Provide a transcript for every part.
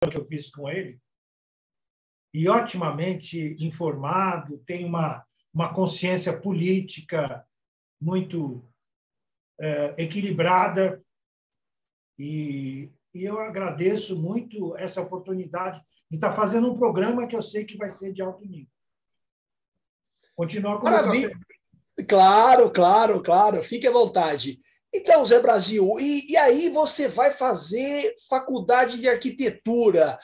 que eu fiz com ele, e otimamente informado, tem uma consciência política muito equilibrada, e eu agradeço muito essa oportunidade de estar fazendo um programa que eu sei que vai ser de alto nível. Continua com o Maravilha. Claro, claro, claro. Fique à vontade. Então, Zé Brasil, e aí você vai fazer faculdade de arquitetura.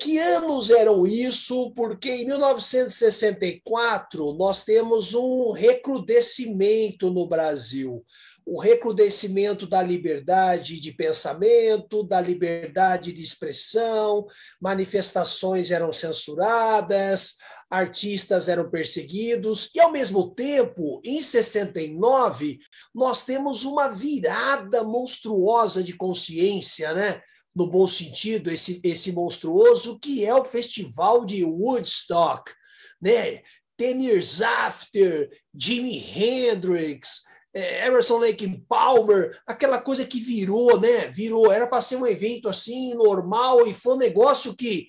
Que anos eram isso? Porque em 1964 nós temos um recrudescimento no Brasil. O recrudescimento da liberdade de pensamento, da liberdade de expressão, manifestações eram censuradas, artistas eram perseguidos, e, ao mesmo tempo, em 69, nós temos uma virada monstruosa de consciência, né? No bom sentido, esse monstruoso, que é o Festival de Woodstock, né? 10 Years After, Jimi Hendrix, Emerson Lake and Palmer, aquela coisa que virou, né? Virou, era para ser um evento assim, normal, e foi um negócio que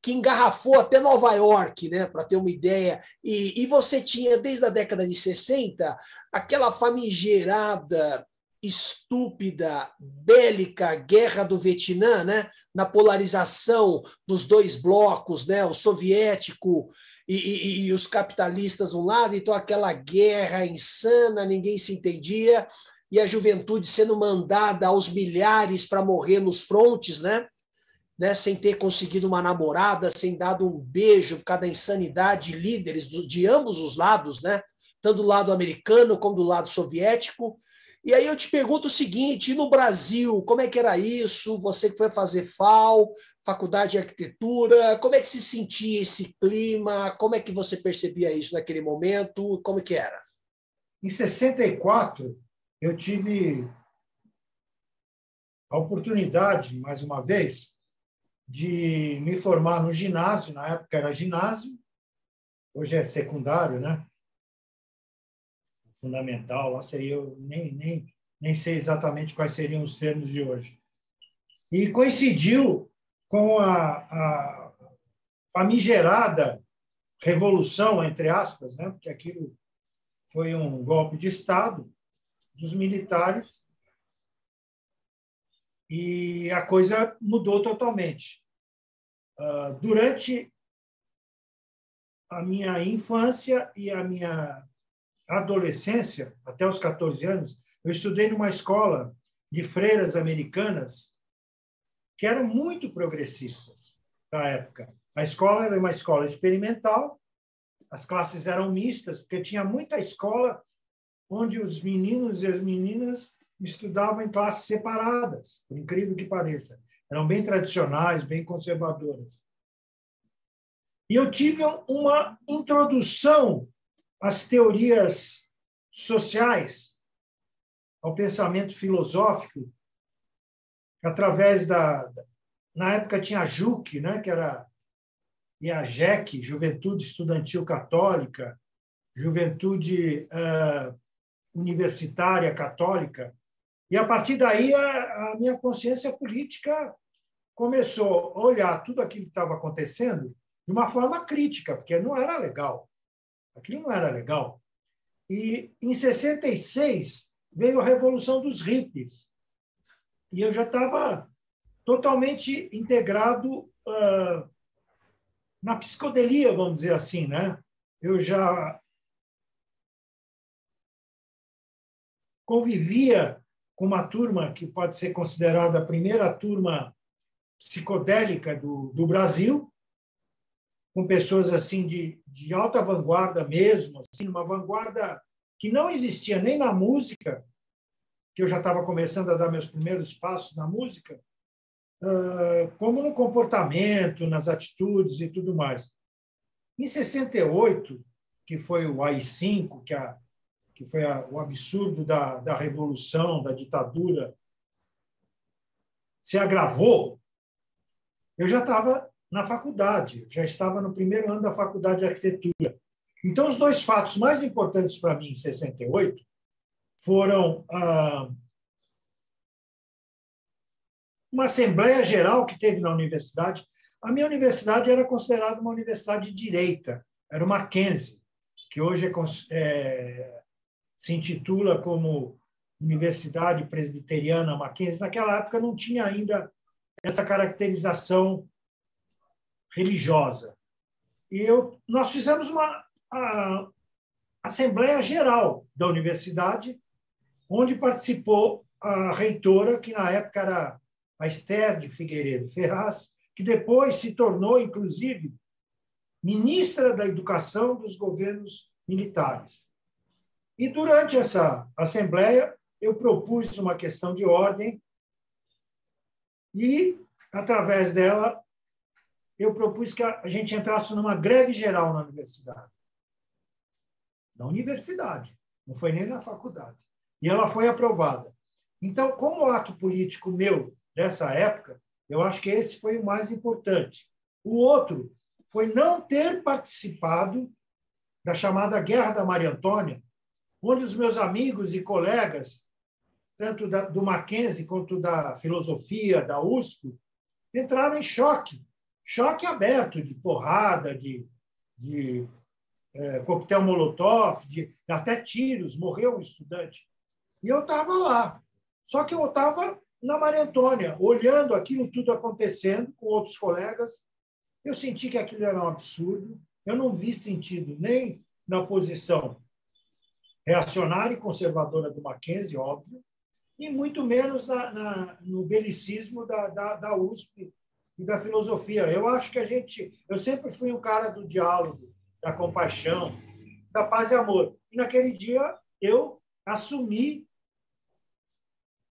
engarrafou até Nova York, né, para ter uma ideia. E você tinha, desde a década de 60, aquela famigerada, estúpida, bélica guerra do Vietnã, né, na polarização dos dois blocos, né, o soviético e os capitalistas de um lado, então aquela guerra insana, ninguém se entendia, e a juventude sendo mandada aos milhares para morrer nos frontes, né, sem ter conseguido uma namorada, sem dado um beijo por causa da insanidade de líderes de ambos os lados, né? Tanto do lado americano como do lado soviético. E aí eu te pergunto o seguinte, e no Brasil, como é que era isso? Você que foi fazer faculdade de arquitetura, como é que se sentia esse clima? Como é que você percebia isso naquele momento? Como que era? Em 64, eu tive a oportunidade, mais uma vez, de me formar no ginásio, na época era ginásio, hoje é secundário, né? Fundamental, lá sei eu nem sei exatamente quais seriam os termos de hoje. E coincidiu com a famigerada revolução, entre aspas, né? Porque aquilo foi um golpe de Estado dos militares, e a coisa mudou totalmente. Durante a minha infância e a minha adolescência, até os 14 anos, eu estudei numa escola de freiras americanas que eram muito progressistas na época. A escola era uma escola experimental, as classes eram mistas, porque tinha muita escola onde os meninos e as meninas estudavam em classes separadas, por incrível que pareça. Eram bem tradicionais, bem conservadoras. E eu tive uma introdução às teorias sociais, ao pensamento filosófico, através na época tinha a JUC, né, que era, e a JEC, Juventude Estudantil Católica, Juventude Universitária Católica. E, a partir daí, a minha consciência política começou a olhar tudo aquilo que estava acontecendo de uma forma crítica, porque não era legal. Aquilo não era legal. E, em 66, veio a Revolução dos Hippies. E eu já estava totalmente integrado na psicodelia, vamos dizer assim, né? Eu já convivia com uma turma que pode ser considerada a primeira turma psicodélica do Brasil, com pessoas assim de alta vanguarda mesmo, assim, uma vanguarda que não existia nem na música, que eu já estava começando a dar meus primeiros passos na música, como no comportamento, nas atitudes e tudo mais. Em 68, que foi o AI-5, que foi o absurdo da revolução, da ditadura, se agravou, eu já estava na faculdade, já estava no primeiro ano da faculdade de arquitetura. Então, os dois fatos mais importantes para mim em 68 foram uma assembleia geral que teve na universidade. A minha universidade era considerada uma universidade de direita, era o Mackenzie, que hoje se intitula como Universidade Presbiteriana Mackenzie. Naquela época não tinha ainda essa caracterização religiosa. E nós fizemos a Assembleia Geral da Universidade, onde participou a reitora, que na época era a Esther de Figueiredo Ferraz, que depois se tornou, inclusive, ministra da Educação dos governos militares. E, durante essa Assembleia, eu propus uma questão de ordem e, através dela, eu propus que a gente entrasse numa greve geral na universidade. Na universidade, não foi nem na faculdade. E ela foi aprovada. Então, como ato político meu dessa época, eu acho que esse foi o mais importante. O outro foi não ter participado da chamada Guerra da Maria Antônia, onde os meus amigos e colegas, tanto do Mackenzie quanto da filosofia, da USP, entraram em choque aberto, de porrada, de coquetel molotov, até tiros, morreu um estudante. E eu estava lá. Só que eu estava na Maria Antônia, olhando aquilo tudo acontecendo com outros colegas. Eu senti que aquilo era um absurdo. Eu não vi sentido nem na posição reacionária e conservadora do Mackenzie, óbvio, e muito menos no belicismo da USP e da filosofia. Eu acho que eu sempre fui um cara do diálogo, da compaixão, da paz e amor. E naquele dia eu assumi